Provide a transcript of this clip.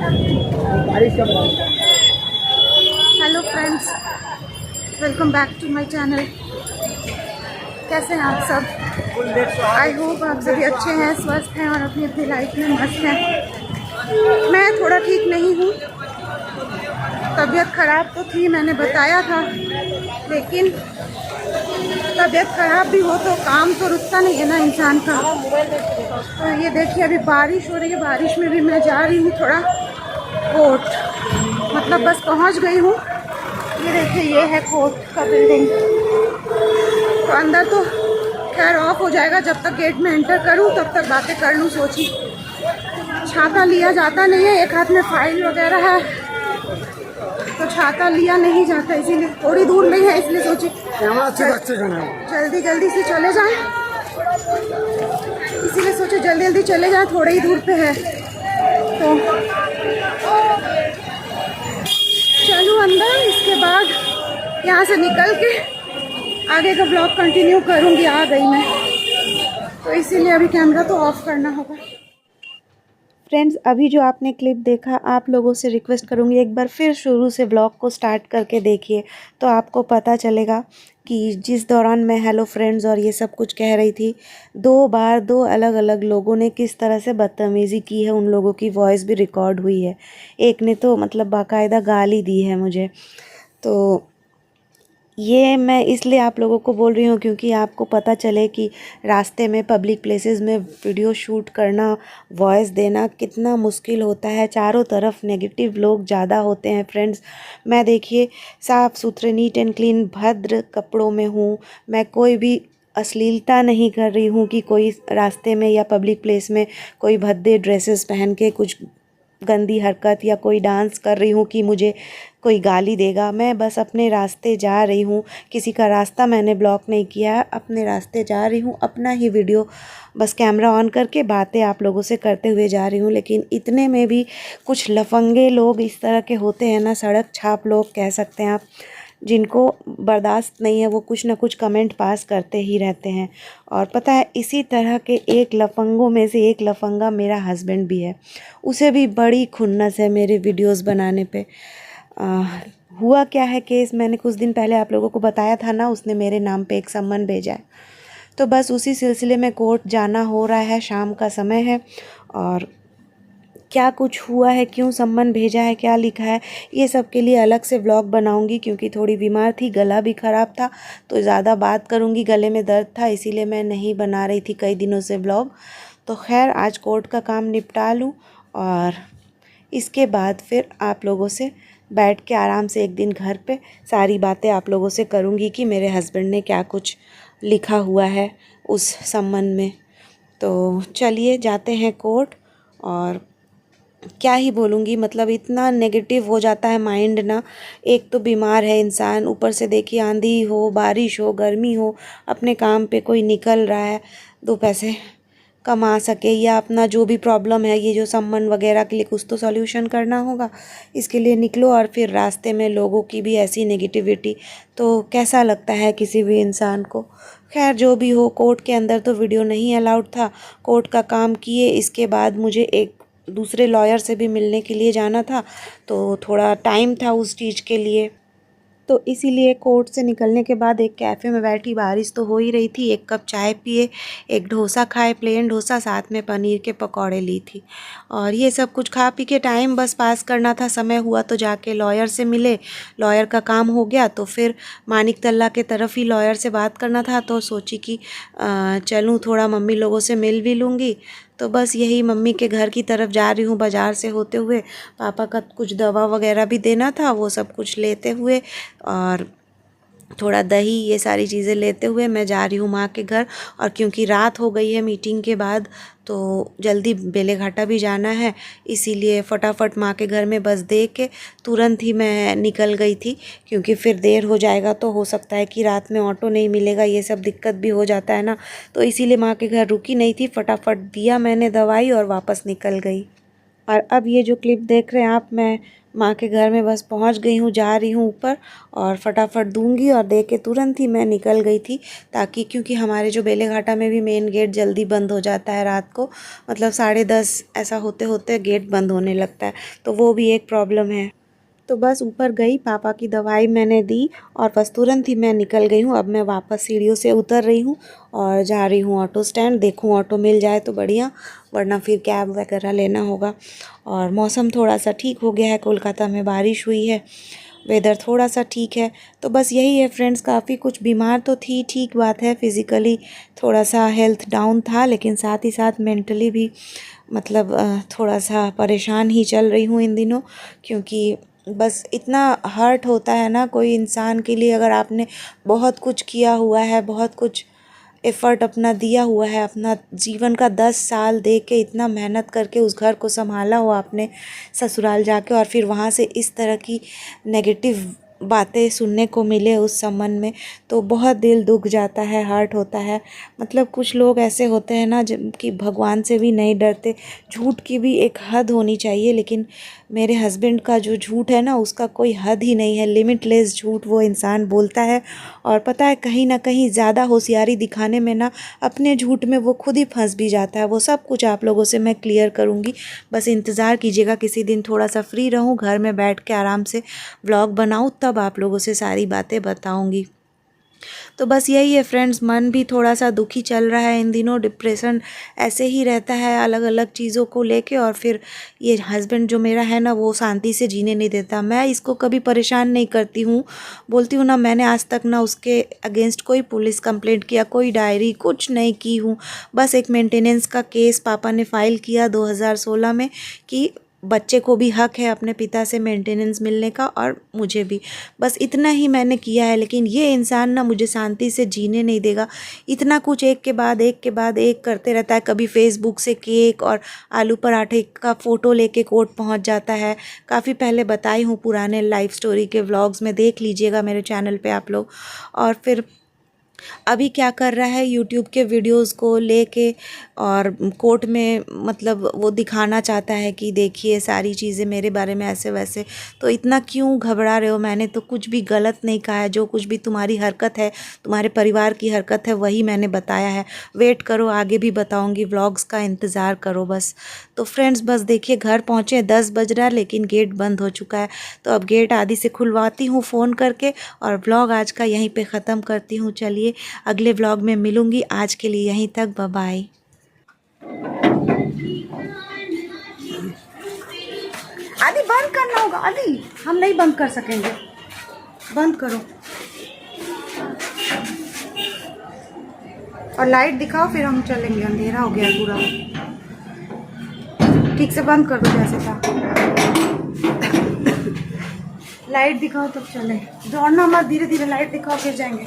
Hello friends, welcome back to my channel. कैसे हैं आप सब? आई होप आप सभी अच्छे हैं, स्वस्थ हैं और अपनी अपनी लाइफ में मस्त हैं। मैं थोड़ा ठीक नहीं हूँ, तबीयत ख़राब तो थी, मैंने बताया था, लेकिन तबीयत ख़राब भी हो तो काम तो रुकता नहीं है ना इंसान का। तो ये देखिए अभी बारिश हो रही है, बारिश में भी मैं जा रही हूँ थोड़ा कोर्ट, मतलब बस पहुँच गई हूँ। ये देखिए ये है कोर्ट का बिल्डिंग। तो अंदर तो खैर ऑफ हो जाएगा, जब तक गेट में एंटर करूँ तब तक बातें कर लूँ सोची। छाता लिया जाता नहीं है, एक हाथ में फाइल वगैरह है तो छाता लिया नहीं जाता, इसीलिए थोड़ी दूर में है, इसलिए सोची जल्दी जल्दी से चले जाएं, इसीलिए सोचे जल्दी जल्दी चले जाएं, थोड़ी ही दूर पे है। तो चलूँ अंदर, इसके बाद यहाँ से निकल के आगे का ब्लॉग कंटिन्यू करूँगी। आ गई मैं, तो इसीलिए अभी कैमरा तो ऑफ करना होगा। फ्रेंड्स, अभी जो आपने क्लिप देखा, आप लोगों से रिक्वेस्ट करूँगी एक बार फिर शुरू से ब्लॉग को स्टार्ट करके देखिए, तो आपको पता चलेगा कि जिस दौरान मैं हेलो फ्रेंड्स और ये सब कुछ कह रही थी, 2 बार 2 अलग अलग लोगों ने किस तरह से बदतमीज़ी की है, उन लोगों की वॉइस भी रिकॉर्ड हुई है। एक ने तो मतलब बाकायदा गाली दी है मुझे। तो ये मैं इसलिए आप लोगों को बोल रही हूँ क्योंकि आपको पता चले कि रास्ते में पब्लिक प्लेसेस में वीडियो शूट करना, वॉइस देना कितना मुश्किल होता है। चारों तरफ नेगेटिव लोग ज़्यादा होते हैं फ्रेंड्स। मैं देखिए साफ़ सुथरे नीट एंड क्लीन भद्र कपड़ों में हूँ, मैं कोई भी अश्लीलता नहीं कर रही हूँ कि कोई रास्ते में या पब्लिक प्लेस में कोई भद्दे ड्रेसेस पहन के कुछ गंदी हरकत या कोई डांस कर रही हूँ कि मुझे कोई गाली देगा। मैं बस अपने रास्ते जा रही हूँ, किसी का रास्ता मैंने ब्लॉक नहीं किया है, अपने रास्ते जा रही हूँ, अपना ही वीडियो बस कैमरा ऑन करके बातें आप लोगों से करते हुए जा रही हूँ। लेकिन इतने में भी कुछ लफंगे लोग इस तरह के होते हैं ना, सड़क छाप लोग कह सकते हैं आप, जिनको बर्दाश्त नहीं है, वो कुछ ना कुछ कमेंट पास करते ही रहते हैं। और पता है इसी तरह के एक लफंगों में से एक लफंगा मेरा हस्बैंड भी है, उसे भी बड़ी खुन्नस है मेरे वीडियोस बनाने पे। हुआ क्या है केस, मैंने कुछ दिन पहले आप लोगों को बताया था ना, उसने मेरे नाम पे एक सम्मन भेजा है, तो बस उसी सिलसिले में कोर्ट जाना हो रहा है। शाम का समय है और क्या कुछ हुआ है, क्यों सम्मन भेजा है, क्या लिखा है, ये सब के लिए अलग से व्लॉग बनाऊंगी क्योंकि थोड़ी बीमार थी, गला भी ख़राब था, तो ज़्यादा बात करूंगी, गले में दर्द था, इसीलिए मैं नहीं बना रही थी कई दिनों से व्लॉग। तो खैर आज कोर्ट का काम निपटा लूँ और इसके बाद फिर आप लोगों से बैठ के आराम से एक दिन घर पे सारी बातें आप लोगों से करूँगी कि मेरे हस्बैंड ने क्या कुछ लिखा हुआ है उस संबंध में। तो चलिए जाते हैं कोर्ट। और क्या ही बोलूँगी, मतलब इतना नेगेटिव हो जाता है माइंड ना, एक तो बीमार है इंसान, ऊपर से देखिए आंधी हो, बारिश हो, गर्मी हो, अपने काम पे कोई निकल रहा है 2 पैसे कमा सके या अपना जो भी प्रॉब्लम है, ये जो सम्मन वगैरह के लिए कुछ तो सॉल्यूशन करना होगा, इसके लिए निकलो और फिर रास्ते में लोगों की भी ऐसी नेगेटिविटी, तो कैसा लगता है किसी भी इंसान को। खैर जो भी हो, कोर्ट के अंदर तो वीडियो नहीं अलाउड था, कोर्ट का काम किए, इसके बाद मुझे एक दूसरे लॉयर से भी मिलने के लिए जाना था, तो थोड़ा टाइम था उस चीज़ के लिए। तो इसीलिए कोर्ट से निकलने के बाद एक कैफ़े में बैठी, बारिश तो हो ही रही थी, एक कप चाय पिए, एक डोसा खाए, प्लेन डोसा, साथ में पनीर के पकौड़े ली थी, और ये सब कुछ खा पी के टाइम बस पास करना था। समय हुआ तो जाके लॉयर से मिले, लॉयर का काम हो गया तो फिर मानिक तल्ला के तरफ ही लॉयर से बात करना था, तो सोची कि चलूँ थोड़ा मम्मी लोगों से मिल भी लूँगी। तो बस यही मम्मी के घर की तरफ जा रही हूँ बाज़ार से होते हुए, पापा का कुछ दवा वगैरह भी देना था, वो सब कुछ लेते हुए और थोड़ा दही, ये सारी चीज़ें लेते हुए मैं जा रही हूँ माँ के घर। और क्योंकि रात हो गई है मीटिंग के बाद, तो जल्दी बेलेघाटा भी जाना है, इसीलिए फटाफट माँ के घर में बस दे के तुरंत ही मैं निकल गई थी, क्योंकि फिर देर हो जाएगा तो हो सकता है कि रात में ऑटो नहीं मिलेगा, ये सब दिक्कत भी हो जाता है ना, तो इसीलिए माँ के घर रुकी नहीं थी, फटाफट दिया मैंने दवाई और वापस निकल गई। और अब ये जो क्लिप देख रहे हैं आप, मैं माँ के घर में बस पहुँच गई हूँ, जा रही हूँ ऊपर और फटाफट दूंगी और दे के तुरंत ही मैं निकल गई थी, ताकि क्योंकि हमारे जो बेलेघाटा में भी मेन गेट जल्दी बंद हो जाता है रात को, मतलब 10:30 ऐसा होते होते गेट बंद होने लगता है, तो वो भी एक प्रॉब्लम है। तो बस ऊपर गई, पापा की दवाई मैंने दी और बस तुरंत ही मैं निकल गई हूँ। अब मैं वापस सीढ़ियों से उतर रही हूँ और जा रही हूँ ऑटो स्टैंड। देखूँ ऑटो मिल जाए तो बढ़िया, वरना फिर कैब वगैरह लेना होगा। और मौसम थोड़ा सा ठीक हो गया है, कोलकाता में बारिश हुई है, वेदर थोड़ा सा ठीक है। तो बस यही है फ्रेंड्स, काफ़ी कुछ बीमार तो थी, ठीक बात है, फिज़िकली थोड़ा सा हेल्थ डाउन था, लेकिन साथ ही साथ मेंटली भी मतलब थोड़ा सा परेशान ही चल रही हूँ इन दिनों, क्योंकि बस इतना हर्ट होता है ना कोई इंसान के लिए, अगर आपने बहुत कुछ किया हुआ है, बहुत कुछ एफ़र्ट अपना दिया हुआ है, अपना जीवन का 10 साल दे के इतना मेहनत करके उस घर को संभाला हो आपने ससुराल जाके, और फिर वहाँ से इस तरह की नेगेटिव बातें सुनने को मिले उस संबंध में, तो बहुत दिल दुख जाता है, हर्ट होता है। मतलब कुछ लोग ऐसे होते हैं ना जिनकी भगवान से भी नहीं डरते। झूठ की भी एक हद होनी चाहिए, लेकिन मेरे हस्बैंड का जो झूठ है ना, उसका कोई हद ही नहीं है, लिमिटलेस झूठ वो इंसान बोलता है। और पता है कहीं ना कहीं ज़्यादा होशियारी दिखाने में ना अपने झूठ में वो खुद ही फंस भी जाता है। वो सब कुछ आप लोगों से मैं क्लियर करूँगी, बस इंतज़ार कीजिएगा, किसी दिन थोड़ा सा फ्री रहूँ, घर में बैठ के आराम से व्लॉग बनाऊँ, तब आप लोगों से सारी बातें बताऊँगी। तो बस यही है फ्रेंड्स, मन भी थोड़ा सा दुखी चल रहा है इन दिनों, डिप्रेशन ऐसे ही रहता है अलग अलग चीज़ों को लेके। और फिर ये हस्बैंड जो मेरा है ना, वो शांति से जीने नहीं देता। मैं इसको कभी परेशान नहीं करती हूँ, बोलती हूँ ना, मैंने आज तक ना उसके अगेंस्ट कोई पुलिस कंप्लेंट किया, कोई डायरी कुछ नहीं की हूँ। बस एक मेंटेनेंस का केस पापा ने फाइल किया 2016 में कि बच्चे को भी हक है अपने पिता से मेंटेनेंस मिलने का, और मुझे भी, बस इतना ही मैंने किया है। लेकिन ये इंसान ना मुझे शांति से जीने नहीं देगा, इतना कुछ एक के बाद एक के बाद एक करते रहता है। कभी फेसबुक से केक और आलू पराठे का फ़ोटो लेके कोर्ट पहुंच जाता है। काफ़ी पहले बताई हूँ पुराने लाइफ स्टोरी के व्लॉग्स में, देख लीजिएगा मेरे चैनल पे आप लोग। और फिर अभी क्या कर रहा है, यूट्यूब के वीडियोस को लेके और कोर्ट में मतलब वो दिखाना चाहता है कि देखिए सारी चीज़ें मेरे बारे में ऐसे वैसे। तो इतना क्यों घबरा रहे हो, मैंने तो कुछ भी गलत नहीं कहा है, जो कुछ भी तुम्हारी हरकत है, तुम्हारे परिवार की हरकत है, वही मैंने बताया है। वेट करो, आगे भी बताऊँगी, व्लॉग्स का इंतज़ार करो बस। तो फ्रेंड्स बस देखिए, घर पहुँचे 10 बज रहा है, लेकिन गेट बंद हो चुका है। तो अब गेट आदि से खुलवाती हूँ फ़ोन करके, और व्लॉग आज का यहीं पे ख़त्म करती हूँ। चलिए अगले व्लॉग में मिलूंगी, आज के लिए यहीं तक, बाय बाय। आदि बंद करना होगा, आदि हम नहीं बंद कर सकेंगे, बंद करो और लाइट दिखाओ, फिर हम चलेंगे, अंधेरा हो गया पूरा। ठीक से बंद कर दो जैसे था। लाइट दिखाओ तब चले, दौड़ना मत, धीरे धीरे लाइट दिखाओ फिर जाएंगे।